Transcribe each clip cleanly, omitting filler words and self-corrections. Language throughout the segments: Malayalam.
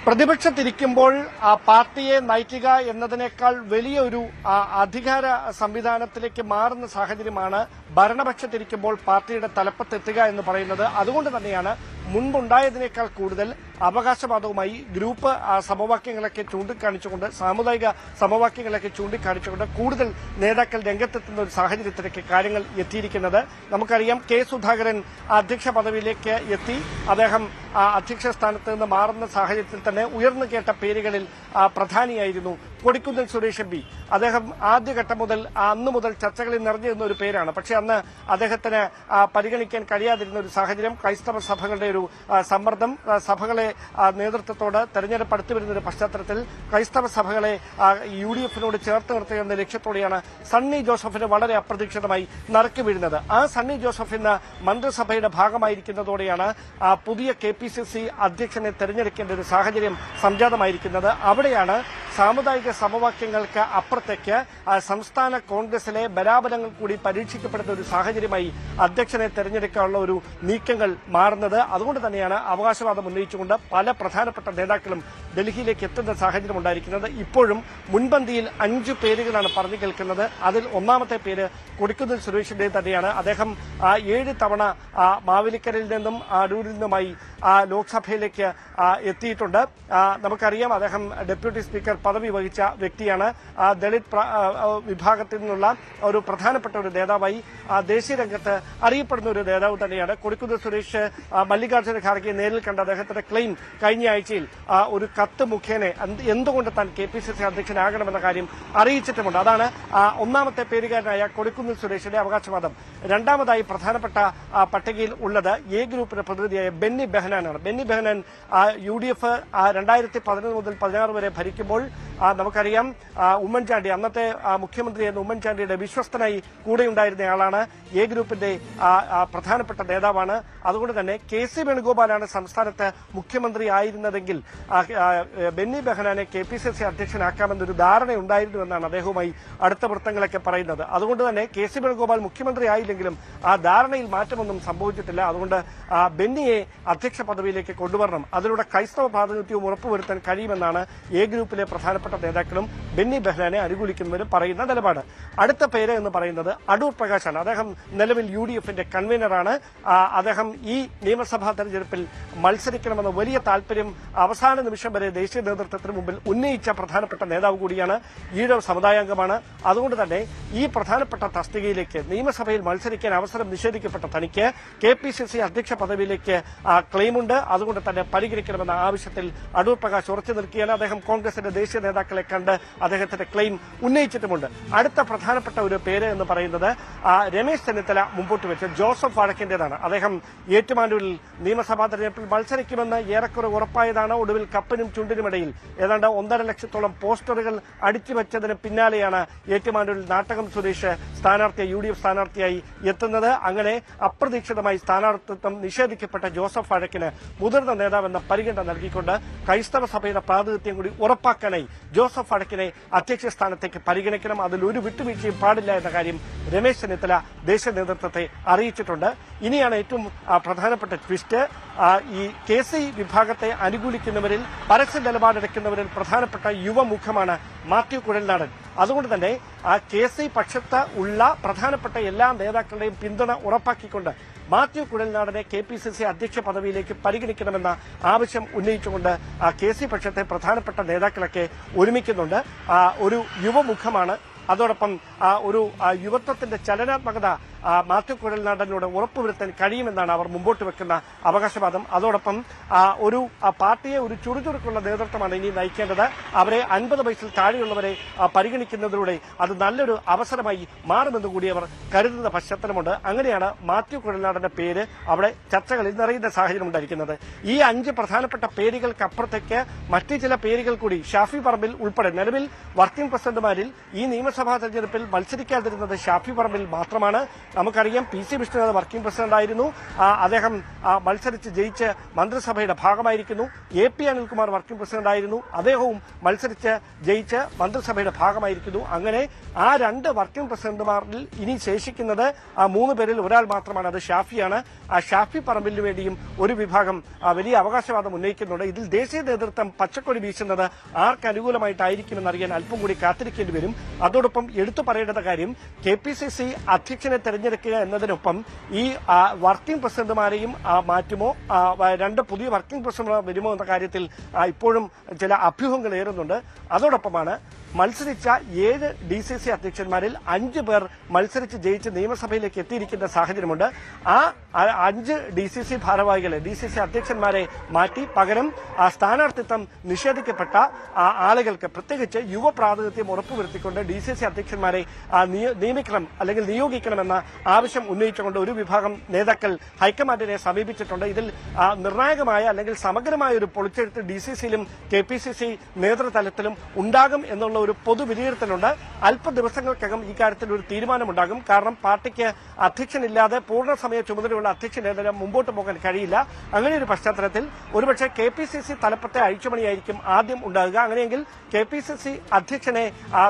പ്രതിപക്ഷത്തിരിക്കുമ്പോൾ പാർട്ടിയെ നയിക്കുക എന്നതിനേക്കാൾ വലിയൊരു അധികാര സംവിധാനത്തിലേക്ക് മാറുന്ന സാഹചര്യമാണ് ഭരണപക്ഷത്തിരിക്കുമ്പോൾ പാർട്ടിയുടെ തലപ്പത്തെത്തുക എന്ന് പറയുന്നത്. അതുകൊണ്ട് തന്നെയാണ് മുൻപുണ്ടായതിനേക്കാൾ കൂടുതൽ അവകാശവാദവുമായി ഗ്രൂപ്പ് സമവാക്യങ്ങളൊക്കെ ചൂണ്ടിക്കാണിച്ചുകൊണ്ട് സാമുദായിക സമവാക്യങ്ങളൊക്കെ ചൂണ്ടിക്കാണിച്ചുകൊണ്ട് കൂടുതൽ നേതാക്കൾ രംഗത്തെത്തുന്ന ഒരു സാഹചര്യത്തിലേക്ക് കാര്യങ്ങൾ എത്തിയിരിക്കുന്നത്. നമുക്കറിയാം, കെ സുധാകരൻ അധ്യക്ഷ പദവിയിലേക്ക് എത്തി. അദ്ദേഹം അധ്യക്ഷ സ്ഥാനത്ത് നിന്ന് മാറുന്ന സാഹചര്യത്തിൽ തന്നെ ഉയർന്നു കേട്ട പേരുകളിൽ പ്രധാനിയായിരുന്നു കൊടിക്കുന്നിൽ സുരേഷ് എം പി. അദ്ദേഹം ആദ്യഘട്ടം മുതൽ അന്നു മുതൽ ചർച്ചകളിൽ നിറഞ്ഞിരുന്ന ഒരു പേരാണ്. പക്ഷെ അന്ന് അദ്ദേഹത്തിന് പരിഗണിക്കാൻ കഴിയാതിരുന്ന ഒരു സാഹചര്യം, ക്രൈസ്തവ സഭകളുടെ ഒരു സമ്മർദ്ദം, സഭകളെ നേതൃത്വത്തോട് തെരഞ്ഞെടുപ്പ് അടുത്തു വരുന്ന ഒരു പശ്ചാത്തലത്തിൽ ക്രൈസ്തവ സഭകളെ UDF-നോട് ചേർത്ത് നിർത്തുക എന്ന ലക്ഷ്യത്തോടെയാണ് സണ്ണി ജോസഫിന് വളരെ അപ്രതീക്ഷിതമായി നറുക്ക് വീഴുന്നത്. ആ സണ്ണി ജോസഫ് ഇന്ന് മന്ത്രിസഭയുടെ ഭാഗമായിരിക്കുന്നതോടെയാണ് പുതിയ KPCC അധ്യക്ഷനെ തെരഞ്ഞെടുക്കേണ്ട ഒരു സാഹചര്യം സംജാതമായിരിക്കുന്നത്. അവിടെയാണ് സാമുദായിക സമവാക്യങ്ങൾക്ക് അപ്പുറത്തേക്ക് സംസ്ഥാന കോൺഗ്രസിലെ ബലാബലങ്ങൾ കൂടി പരീക്ഷിക്കപ്പെടുന്ന ഒരു സാഹചര്യമായി അധ്യക്ഷനെ തെരഞ്ഞെടുക്കാനുള്ള ഒരു നീക്കങ്ങൾ മാറുന്നത്. അതുകൊണ്ട് തന്നെയാണ് അവകാശവാദം ഉന്നയിച്ചുകൊണ്ട് പല പ്രധാനപ്പെട്ട നേതാക്കളും ഡൽഹിയിലേക്ക് എത്തുന്ന സാഹചര്യം ഉണ്ടായിരിക്കുന്നത്. ഇപ്പോഴും മുൻപന്തിയിൽ 5 പേരുകളാണ് പറഞ്ഞു കേൾക്കുന്നത്. അതിൽ ഒന്നാമത്തെ പേര് കൊടിക്കുന്നിൽ സുരേഷിന്റെ തന്നെയാണ്. അദ്ദേഹം 7 തവണ മാവേലിക്കരയിൽ നിന്നും അടൂരിൽ നിന്നുമായി ലോക്സഭയിലേക്ക് എത്തിയിട്ടുണ്ട്. നമുക്കറിയാം, അദ്ദേഹം ഡെപ്യൂട്ടി സ്പീക്കർ പദവി വഹിച്ച വ്യക്തിയാണ്. ദളിത് വിഭാഗത്തിൽ നിന്നുള്ള ഒരു പ്രധാനപ്പെട്ട ഒരു നേതാവായി ദേശീയ രംഗത്ത് അറിയപ്പെടുന്ന ഒരു നേതാവ് തന്നെയാണ്. കൊടിക്കുന്നിൽ സുരേഷ് മല്ലികാർജ്ജുന ഖാർഗെ നേരിൽ കണ്ട അദ്ദേഹത്തിന്റെ ക്ലെയിം കഴിഞ്ഞ ആഴ്ചയിൽ ഒരു കത്ത് മുഖേന എന്തുകൊണ്ട് താൻ KPCC അധ്യക്ഷനാകണമെന്ന കാര്യം അറിയിച്ചിട്ടുമുണ്ട്. അതാണ് ഒന്നാമത്തെ പേരുകാരനായ കൊടിക്കുന്നിൽ സുരേഷിന്റെ അവകാശവാദം. രണ്ടാമതായി പ്രധാനപ്പെട്ട പട്ടികയിൽ ഉള്ളത് A ഗ്രൂപ്പിന്റെ പ്രതിനിധിയായ ബെന്നി ബെഹനാനാണ്. ബെന്നി ബെഹനാൻ UDF 2011 മുതൽ 16 വരെ ഭരിക്കുമ്പോൾ നമുക്കറിയാം, ഉമ്മൻചാണ്ടി, അന്നത്തെ മുഖ്യമന്ത്രിയായിരുന്ന ഉമ്മൻചാണ്ടിയുടെ വിശ്വസ്തനായി കൂടെയുണ്ടായിരുന്നയാളാണ്. A ഗ്രൂപ്പിന്റെ പ്രധാനപ്പെട്ട നേതാവാണ്. അതുകൊണ്ട് തന്നെ KC വേണുഗോപാലാണ് സംസ്ഥാനത്ത് മുഖ്യമന്ത്രി ആയിരുന്നതെങ്കിൽ ബെന്നി ബെഹനാനെ KPCC അധ്യക്ഷനാക്കാമെന്നൊരു ധാരണയുണ്ടായിരുന്നുവെന്നാണ് അദ്ദേഹവുമായി അടുത്ത വൃത്തങ്ങളൊക്കെ പറയുന്നത്. അതുകൊണ്ട് തന്നെ KC വേണുഗോപാൽ മുഖ്യമന്ത്രി ആയില്ലെങ്കിലും ആ ധാരണയിൽ മാറ്റമൊന്നും സംഭവിച്ചിട്ടില്ല. അതുകൊണ്ട് ബെന്നിയെ അധ്യക്ഷ പദവിയിലേക്ക് കൊണ്ടുവരണം, അതിലൂടെ ക്രൈസ്തവ പ്രാതിനിധ്യവും ഉറപ്പുവരുത്താൻ കഴിയുമെന്നാണ് A ഗ്രൂപ്പിലെ പ്രധാനപ്പെട്ട നേതാക്കളും ബെന്നി ബെഹനാനെ അനുകൂലിക്കുന്നവരും പറയുന്ന നിലപാട്. അടുത്ത പേര് എന്ന് പറയുന്നത് അടൂർ പ്രകാശാണ്. അദ്ദേഹം നിലവിൽ UDF-ന്റെ കൺവീനറാണ്. അദ്ദേഹം ഈ നിയമസഭാ തെരഞ്ഞെടുപ്പിൽ മത്സരിക്കണമെന്ന വലിയ താൽപര്യം അവസാന നിമിഷം വരെ ദേശീയ നേതൃത്വത്തിന് മുമ്പിൽ ഉന്നയിച്ച പ്രധാനപ്പെട്ട നേതാവ് കൂടിയാണ്. ഈഴവ സമുദായാംഗമാണ്. അതുകൊണ്ട് തന്നെ ഈ പ്രധാനപ്പെട്ട തസ്തികയിലേക്ക് നിയമസഭയിൽ മത്സരിക്കാൻ അവസരം നിഷേധിക്കപ്പെട്ട തനിക്ക് KPCC അധ്യക്ഷ പദവിയിലേക്ക് ക്ലെയിമുണ്ട്. അതുകൊണ്ട് തന്നെ പരിഗണിക്കണമെന്ന ആവശ്യത്തിൽ അടൂർ പ്രകാശ് ഉറച്ചു നിൽക്കുകയാണ്. അദ്ദേഹം കോൺഗ്രസിന്റെ ദേശീയ നേതാക്കളെ കണ്ട് അദ്ദേഹത്തിന്റെ ക്ലെയിം ഉന്നയിച്ചിട്ടുമുണ്ട്. അടുത്ത പ്രധാനപ്പെട്ട ഒരു പേര് എന്ന് പറയുന്നത് രമേശ് ചെന്നിത്തല മുമ്പോട്ട് വെച്ച ജോസഫ് വാഴക്കിന്റേതാണ്. അദ്ദേഹം ഏറ്റുമാനൂരിൽ നിയമസഭാ തെരഞ്ഞെടുപ്പിൽ മത്സരിക്കുമെന്ന് ഏറെക്കുറെ ഉറപ്പായതാണ്. ഒടുവിൽ കപ്പിനും ചുണ്ടിനുമിടയിൽ ഏതാണ്ട് 1.5 ലക്ഷത്തോളം പോസ്റ്ററുകൾ അടിച്ചുവെച്ചതിന് പിന്നാലെയാണ് ഏറ്റുമാനൂരിൽ നാട്ടകം സുരേഷ് UDF സ്ഥാനാർത്ഥിയായി എത്തുന്നത്. അങ്ങനെ അപ്രതീക്ഷിതമായി സ്ഥാനാർത്ഥിത്വം നിഷേധിക്കപ്പെട്ട ജോസഫ് വാഴക്കിന് മുതിർന്ന നേതാവെന്ന പരിഗണന നൽകിക്കൊണ്ട് ക്രൈസ്തവ സഭയുടെ പ്രാതിനിധ്യം കൂടി ഉറപ്പാക്കാനായി ജോസഫ് വാഴക്കിനെ അധ്യക്ഷ സ്ഥാനത്തേക്ക് പരിഗണിക്കണം, അതിലൊരു വിട്ടുവീഴ്ചയും പാടില്ല എന്ന കാര്യം രമേശ് ചെന്നിത്തല ദേശീയ നേതൃത്വത്തെ അറിയിച്ചിട്ടുണ്ട്. ഇനിയാണ് ഏറ്റവും പ്രധാനപ്പെട്ട ട്വിസ്റ്റ്. ഈ KC വിഭാഗത്തെ അനുകൂലിക്കുന്നവരിൽ, പരസ്യ നിലപാടെടുക്കുന്നവരിൽ പ്രധാനപ്പെട്ട യുവമുഖമാണ് മാത്യു കുഴൽനാടൻ. അതുകൊണ്ട് തന്നെ KC പക്ഷത്ത് ഉള്ള പ്രധാനപ്പെട്ട എല്ലാ നേതാക്കളുടെയും പിന്തുണ ഉറപ്പാക്കിക്കൊണ്ട് മാത്യു കുഴൽനാടനെ KPCC അധ്യക്ഷ പദവിയിലേക്ക് പരിഗണിക്കണമെന്ന ആവശ്യം ഉന്നയിച്ചുകൊണ്ട് KC പക്ഷത്തെ പ്രധാനപ്പെട്ട നേതാക്കളൊക്കെ ഒരുമിക്കുന്നുണ്ട്. ഒരു യുവമുഖമാണ്. അതോടൊപ്പം ഒരു യുവത്വത്തിന്റെ ചലനാത്മകത മാത്യു കുഴൽനാടനോട് ഉറപ്പുവരുത്താൻ കഴിയുമെന്നാണ് അവർ മുമ്പോട്ട് വെക്കുന്ന അവകാശവാദം. അതോടൊപ്പം ഒരു പാർട്ടിയെ ഒരു ചുറുചുറുക്കുള്ള നേതൃത്വമാണ് ഇനി നയിക്കേണ്ടത്. അവരെ 50 വയസ്സിൽ താഴെയുള്ളവരെ പരിഗണിക്കുന്നതിലൂടെ അത് നല്ലൊരു അവസരമായി മാറുമെന്ന് കൂടി അവർ കരുതുന്ന പശ്ചാത്തലമുണ്ട്. അങ്ങനെയാണ് മാത്യു കുഴൽനാടന്റെ പേര് അവിടെ ചർച്ചകളിൽ നിറയുന്ന സാഹചര്യം ഉണ്ടായിരിക്കുന്നത്. ഈ 5 പ്രധാനപ്പെട്ട പേരുകൾക്കപ്പുറത്തേക്ക് മറ്റു ചില പേരുകൾ കൂടി ഷാഫി പറമ്പിൽ ഉൾപ്പെടെ നിലവിൽ വർക്കിംഗ് പ്രസിഡന്റുമാരിൽ ഈ നിയമസഭാ തെരഞ്ഞെടുപ്പിൽ മത്സരിക്കാതിരുന്നത് ഷാഫി പറമ്പിൽ മാത്രമാണ്. നമുക്കറിയാം PC വിഷ്ണുനാഥ് വർക്കിംഗ് പ്രസിഡന്റായിരുന്നു. അദ്ദേഹം മത്സരിച്ച് ജയിച്ച് മന്ത്രിസഭയുടെ ഭാഗമായിരിക്കുന്നു. AP അനിൽകുമാർ വർക്കിംഗ് പ്രസിഡന്റായിരുന്നു. അദ്ദേഹവും മത്സരിച്ച് ജയിച്ച് മന്ത്രിസഭയുടെ ഭാഗമായിരിക്കുന്നു. അങ്ങനെ ആ 2 വർക്കിംഗ് പ്രസിഡന്റുമാരിൽ ഇനി ശേഷിക്കുന്നത് 3 പേരിൽ ഒരാൾ മാത്രമാണ്. അത് ഷാഫിയാണ്. ആ ഷാഫി പറമ്പിലിന് വേണ്ടിയും ഒരു വിഭാഗം വലിയ അവകാശവാദം ഉന്നയിക്കുന്നുണ്ട്. ഇതിൽ ദേശീയ നേതൃത്വം പച്ചക്കൊടി വീശുന്നത് ആർക്ക് അനുകൂലമായിട്ടായിരിക്കുമെന്നറിയാൻ അല്പം കൂടി കാത്തിരിക്കേണ്ടി വരും. അതോടൊപ്പം എടുത്തു പറയേണ്ട കാര്യം KPCC അധ്യക്ഷനെ തെരഞ്ഞെടുക്കുക എന്നതിനൊപ്പം ഈ വർക്കിംഗ് പ്രസിഡന്റുമാരെയും മാറ്റുമോ, 2 പുതിയ വർക്കിംഗ് പ്രസിഡന്റുമാർ വരുമോ എന്ന കാര്യത്തിൽ ഇപ്പോഴും ചില അഭ്യൂഹങ്ങൾ ഏറുന്നുണ്ട്. അതോടൊപ്പമാണ് മത്സരിച്ച 7 DCC അധ്യക്ഷന്മാരിൽ 5 പേർ മത്സരിച്ച് ജയിച്ച് നിയമസഭയിലേക്ക് എത്തിയിരിക്കുന്ന സാഹചര്യമുണ്ട്. ആ 5 DCC ഭാരവാഹികളെ DCC അധ്യക്ഷന്മാരെ മാറ്റി പകരം സ്ഥാനാർത്ഥിത്വം നിഷേധിക്കപ്പെട്ട ആളുകൾക്ക് പ്രത്യേകിച്ച് യുവ പ്രാതിനിധ്യം ഉറപ്പുവരുത്തിക്കൊണ്ട് DCC അധ്യക്ഷന്മാരെ നിയമിക്കണം അല്ലെങ്കിൽ നിയോഗിക്കണമെന്ന ആവശ്യം ഉന്നയിച്ചുകൊണ്ട് ഒരു വിഭാഗം നേതാക്കൾ ഹൈക്കമാൻഡിനെ സമീപിച്ചിട്ടുണ്ട്. ഇതിൽ നിർണായകമായ അല്ലെങ്കിൽ സമഗ്രമായ ഒരു പൊളിച്ചെഴുത്ത് DCCയിലും KPCC നേതൃതലത്തിലും ഉണ്ടാകും എന്നുള്ള ഒരു പൊതു വിലയിരുത്തലുണ്ട്. അല്പ ദിവസങ്ങൾക്കകം ഈ കാര്യത്തിൽ ഒരു തീരുമാനമുണ്ടാകും. കാരണം പാർട്ടിക്ക് അധ്യക്ഷനില്ലാതെ പൂർണ്ണസമയ ചുമതലയുള്ള അധ്യക്ഷനെതിരെ മുമ്പോട്ട് പോകാൻ കഴിയില്ല. അങ്ങനെ ഒരു പശ്ചാത്തലത്തിൽ ഒരുപക്ഷെ KPCC തലപ്പത്തെ അഴിച്ചുപണിയായിരിക്കും ആദ്യം ഉണ്ടാകുക. അങ്ങനെയെങ്കിൽ KPCC അധ്യക്ഷനെ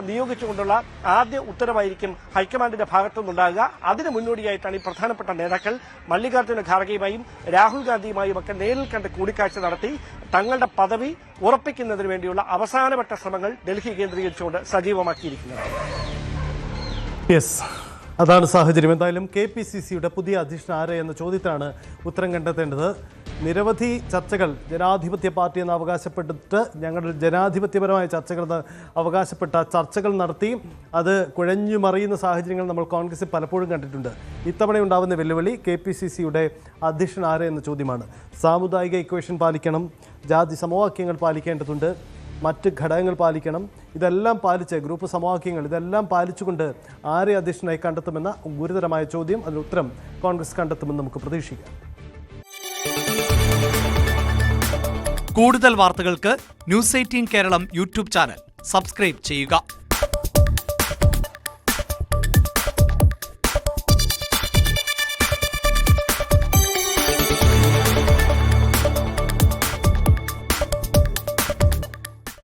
നിയോഗിച്ചുകൊണ്ടുള്ള ആദ്യ ഉത്തരവായിരിക്കും ഹൈക്കമാൻഡിന്റെ ഭാഗത്തുനിന്നുണ്ടാകുക. അതിന് മുന്നോടിയായിട്ടാണ് ഈ പ്രധാനപ്പെട്ട നേതാക്കൾ മല്ലികാർജ്ജുന ഖാർഗെയുമായും രാഹുൽ ഗാന്ധിയുമായും ഒക്കെ നേരിൽ കണ്ട് കൂടിക്കാഴ്ച നടത്തി തങ്ങളുടെ പദവി ഉറപ്പിക്കുന്നതിന് വേണ്ടിയുള്ള അവസാനവട്ട ശ്രമങ്ങൾ ഡൽഹി കേന്ദ്രീകരിച്ചുകൊണ്ട് സജീവമാക്കിയിരിക്കുന്നത്. അതാണ് സാഹചര്യം. എന്തായാലും KPCCയുടെ പുതിയ അധ്യക്ഷൻ ആര് എന്ന ചോദ്യത്തിനാണ് ഉത്തരം കണ്ടെത്തേണ്ടത്. നിരവധി ചർച്ചകൾ ജനാധിപത്യ പാർട്ടി എന്ന് അവകാശപ്പെട്ടിട്ട് ഞങ്ങളുടെ ജനാധിപത്യപരമായ ചർച്ചകൾ അവകാശപ്പെട്ട ചർച്ചകൾ നടത്തി അത് കുഴഞ്ഞു മറിയുന്ന സാഹചര്യങ്ങൾ നമ്മൾ കോൺഗ്രസിൽ പലപ്പോഴും കണ്ടിട്ടുണ്ട്. ഇത്തവണ ഉണ്ടാകുന്ന വെല്ലുവിളി KPCCയുടെ അധ്യക്ഷൻ ആര് എന്ന ചോദ്യമാണ്. സാമുദായിക ഇക്വേഷൻ പാലിക്കണം, ജാതി സമവാക്യങ്ങൾ പാലിക്കേണ്ടതുണ്ട്, മറ്റ് ഘടകങ്ങൾ പാലിക്കണം. ഇതെല്ലാം പാലിച്ച് ഗ്രൂപ്പ് സമവാക്യങ്ങൾ ഇതെല്ലാം പാലിച്ചുകൊണ്ട് ആരെ അധ്യക്ഷനായി കണ്ടെത്തുമെന്ന ഗുരുതരമായ ചോദ്യം, അതിന് ഉത്തരം കോൺഗ്രസ് കണ്ടെത്തുമെന്ന് നമുക്ക് പ്രതീക്ഷിക്കാം. കൂടുതൽ വാർത്തകൾക്ക് News 18 Keralam YouTube channel subscribe ചെയ്യുക.